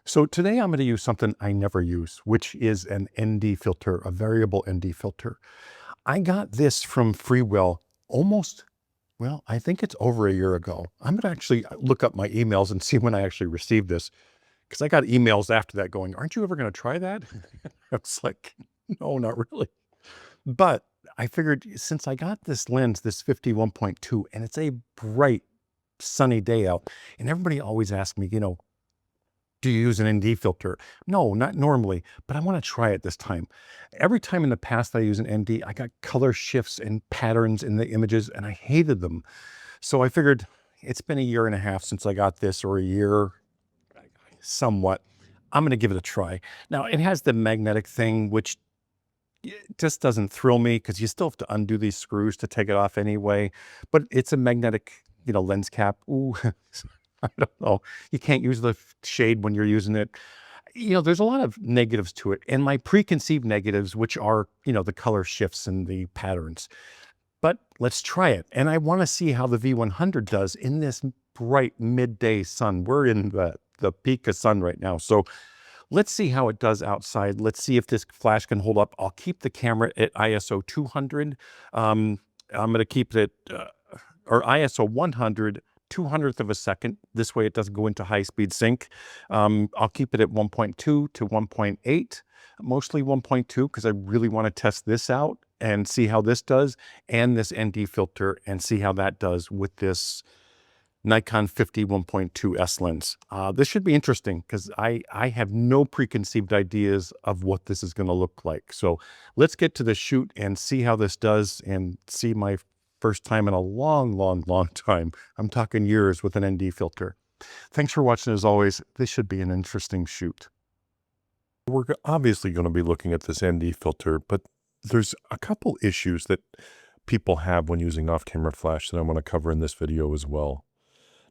So today I'm going to use something I never use, which is an ND filter, a variable ND filter. I got this from Freewell almost, well, I think it's over a year ago. I'm going to actually look up my emails and see when I actually received this, because I got emails after that going, aren't you ever going to try that? I was like, no, not really. But I figured since I got this lens, this 51.2, and it's a bright, sunny day out, and everybody always asks me, do you use an ND filter? No, not normally, but I want to try it this time. Every time in the past I use an ND, I got color shifts and patterns in the images, and I hated them. So I figured it's been a year and a half since I got this, or a year, somewhat. I'm going to give it a try. Now, it has the magnetic thing, which just doesn't thrill me because you still have to undo these screws to take it off anyway. But it's a magnetic, lens cap. Ooh, I don't know. You can't use the shade when you're using it. There's a lot of negatives to it, and my preconceived negatives, which are, the color shifts and the patterns. But let's try it. And I want to see how the V100 does in this bright midday sun. We're in the peak of sun right now. So let's see how it does outside. Let's see if this flash can hold up. I'll keep the camera at ISO 200. I'm going to keep it or ISO 100, 200th of a second. This way it doesn't go into high-speed sync. I'll keep it at 1.2 to 1.8, mostly 1.2, because I really want to test this out and see how this does, and this ND filter, and see how that does with this Nikon 1.2 S lens. This should be interesting because I have no preconceived ideas of what this is going to look like. So let's get to the shoot and see how this does, and see my first time in a long time. I'm talking years with an ND filter. Thanks for watching as always. This should be an interesting shoot. We're obviously going to be looking at this ND filter, but there's a couple issues that people have when using off-camera flash that I want to cover in this video as well.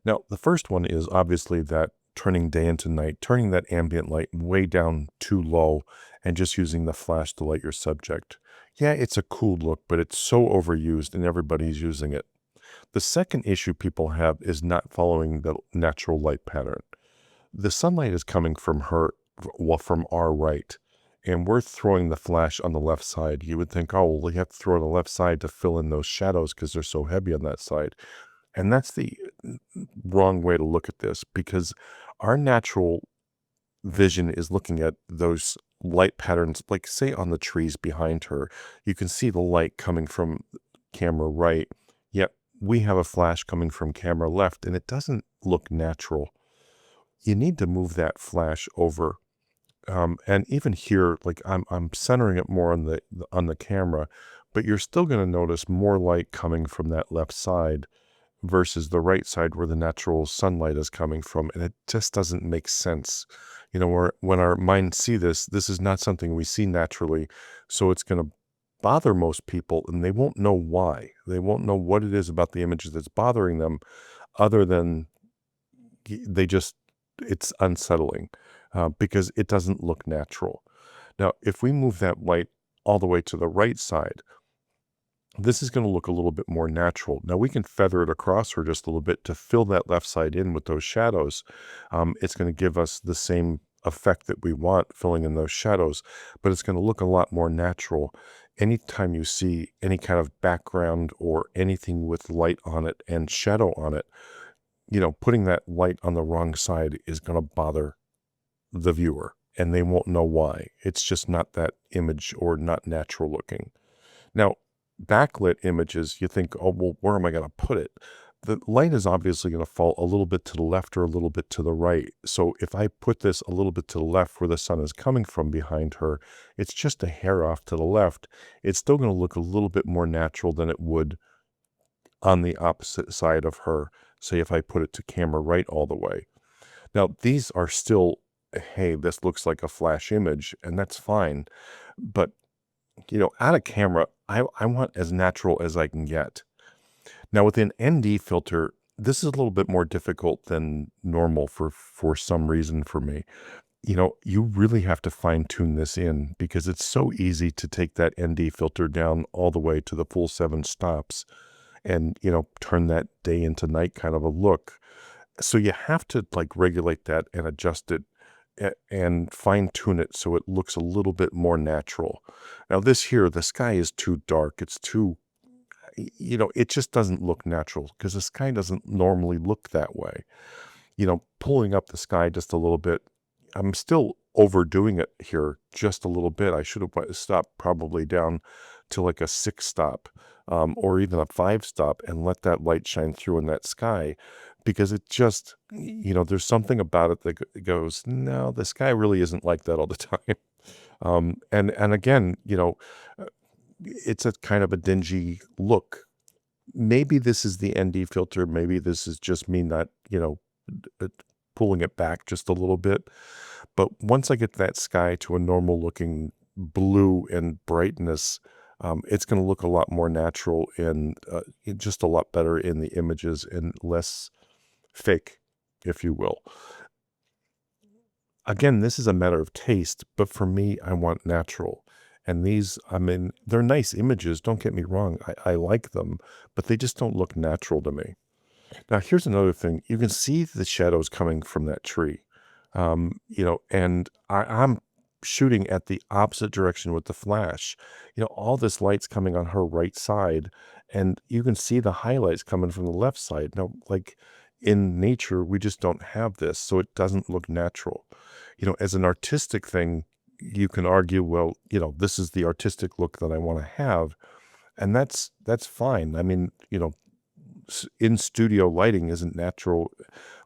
Now, the first one is obviously that turning day into night, turning that ambient light way down too low and just using the flash to light your subject. Yeah, it's a cool look, but it's so overused and everybody's using it. The second issue people have is not following the natural light pattern. The sunlight is coming from from our right, and we're throwing the flash on the left side. You would think, oh, well, you have to throw on the left side to fill in those shadows because they're so heavy on that side. And that's the wrong way to look at this, because our natural vision is looking at those light patterns, like say on the trees behind her. You can see the light coming from camera right, yet we have a flash coming from camera left, and it doesn't look natural. You need to move that flash over. And even here, like I'm centering it more on the camera, but you're still going to notice more light coming from that left side versus the right side where the natural sunlight is coming from. And it just doesn't make sense. When our minds see this is not something we see naturally. So it's going to bother most people, and they won't know why. They won't know what it is about the images that's bothering them, other than it's unsettling because it doesn't look natural. Now, if we move that light all the way to the right side, this is going to look a little bit more natural. Now, we can feather it across her just a little bit to fill that left side in with those shadows. It's going to give us the same effect that we want, filling in those shadows, but it's going to look a lot more natural. Anytime you see any kind of background or anything with light on it and shadow on it, putting that light on the wrong side is going to bother the viewer, and they won't know why. It's just not that image or not natural looking. Now, backlit images, you think, oh, well, where am I going to put it? The light is obviously going to fall a little bit to the left or a little bit to the right. So if I put this a little bit to the left where the sun is coming from behind her, it's just a hair off to the left. It's still going to look a little bit more natural than it would on the opposite side of her, say if I put it to camera right all the way. Now, these are still, hey, this looks like a flash image, and that's fine. But out of camera, I want as natural as I can get. Now, with an ND filter, this is a little bit more difficult than normal for some reason for me. You really have to fine tune this in, because it's so easy to take that ND filter down all the way to the full 7 stops and, turn that day into night kind of a look. So you have to regulate that and adjust it and fine tune it so it looks a little bit more natural. Now this here, the sky is too dark. It's too, it just doesn't look natural because the sky doesn't normally look that way. Pulling up the sky just a little bit, I'm still overdoing it here just a little bit. I should have stopped probably down to like a 6 stop, or even a 5 stop, and let that light shine through in that sky, because it just, there's something about it that goes, no, the sky really isn't like that all the time. And again, it's a kind of a dingy look. Maybe this is the ND filter. Maybe this is just me not, uh, pulling it back just a little bit. But once I get that sky to a normal looking blue and brightness, it's going to look a lot more natural and just a lot better in the images and less fake, if you will. Again, this is a matter of taste, but for me, I want natural. And these, they're nice images, don't get me wrong. I like them, but they just don't look natural to me. Now, here's another thing. You can see the shadows coming from that tree, and I'm shooting at the opposite direction with the flash. All this light's coming on her right side, and you can see the highlights coming from the left side. Now, like in nature, we just don't have this, so it doesn't look natural. As an artistic thing, you can argue, well, this is the artistic look that I want to have, and that's fine. In studio lighting isn't natural,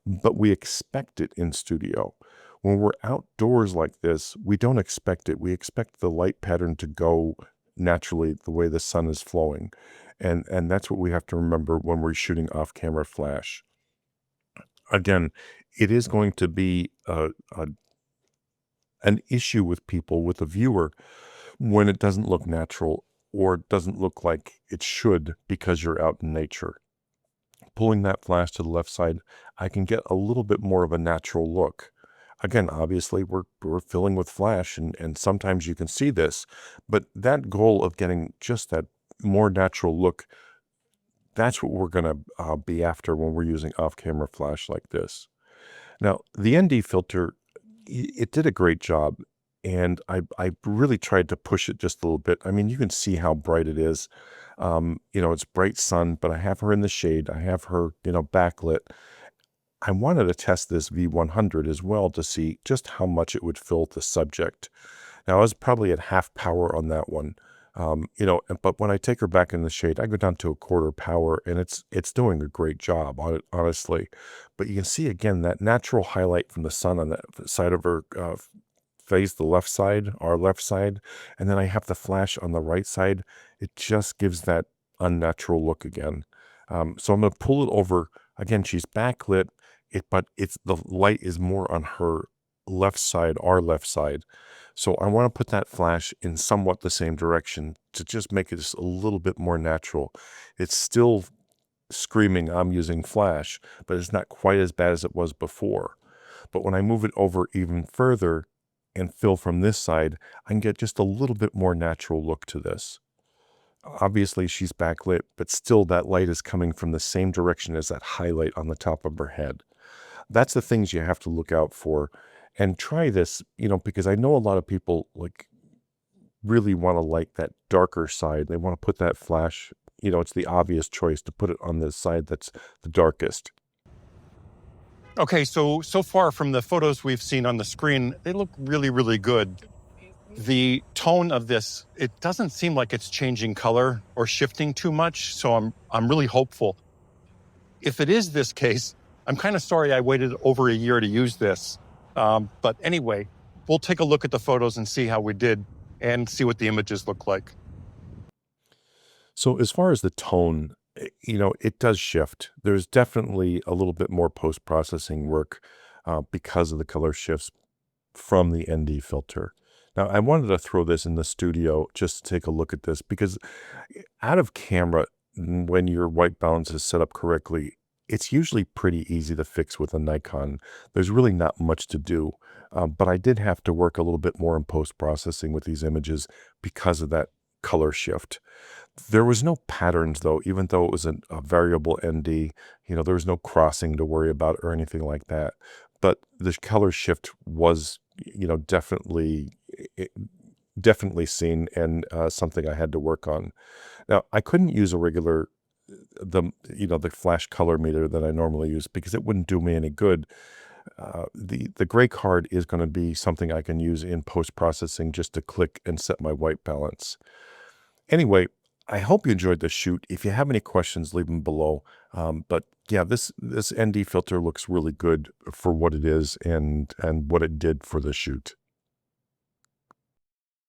but we expect it in studio. When we're outdoors like this, we don't expect it. We expect the light pattern to go naturally the way the sun is flowing. And that's what we have to remember when we're shooting off-camera flash. Again, it is going to be an issue with people, with the viewer, when it doesn't look natural or doesn't look like it should because you're out in nature. Pulling that flash to the left side, I can get a little bit more of a natural look. Again, obviously, we're filling with flash, and sometimes you can see this, but that goal of getting just that more natural look, that's what we're going to be after when we're using off-camera flash like this. Now, the ND filter, it did a great job, and I really tried to push it just a little bit. You can see how bright it is. It's bright sun, but I have her in the shade. I have her, backlit. I wanted to test this V100 as well to see just how much it would fill the subject. Now, I was probably at half power on that one. But when I take her back in the shade, I go down to a quarter power, and it's doing a great job on it, honestly. But you can see, again, that natural highlight from the sun on that side of her face, the left side, our left side, and then I have the flash on the right side. It just gives that unnatural look again. So I'm going to pull it over. Again, she's backlit, but the light is more on her left side, our left side. So I want to put that flash in somewhat the same direction to just make it just a little bit more natural. It's still screaming I'm using flash, but it's not quite as bad as it was before. But when I move it over even further and fill from this side, I can get just a little bit more natural look to this. Obviously, she's backlit, but still that light is coming from the same direction as that highlight on the top of her head. That's the things you have to look out for. And try this, because I know a lot of people really want to like that darker side. They want to put that flash, it's the obvious choice to put it on the side that's the darkest. Okay, so far from the photos we've seen on the screen, they look really, really good. The tone of this, it doesn't seem like it's changing color or shifting too much, so I'm really hopeful. If it is this case, I'm kind of sorry I waited over a year to use this. But anyway, we'll take a look at the photos and see how we did and see what the images look like. So as far as the tone, it does shift. There's definitely a little bit more post-processing work because of the color shifts from the ND filter. Now, I wanted to throw this in the studio just to take a look at this, because out of camera, when your white balance is set up correctly, it's usually pretty easy to fix with a Nikon. There's really not much to do, but I did have to work a little bit more in post-processing with these images because of that color shift. There was no patterns, though, even though it was a variable ND. There was no crossing to worry about or anything like that. but the color shift was, definitely seen, and something I had to work on. Now, I couldn't use a regular the flash color meter that I normally use because it wouldn't do me any good. The gray card is going to be something I can use in post-processing just to click and set my white balance. Anyway, I hope you enjoyed this shoot. If you have any questions, leave them below. But yeah, this ND filter looks really good for what it is and what it did for the shoot.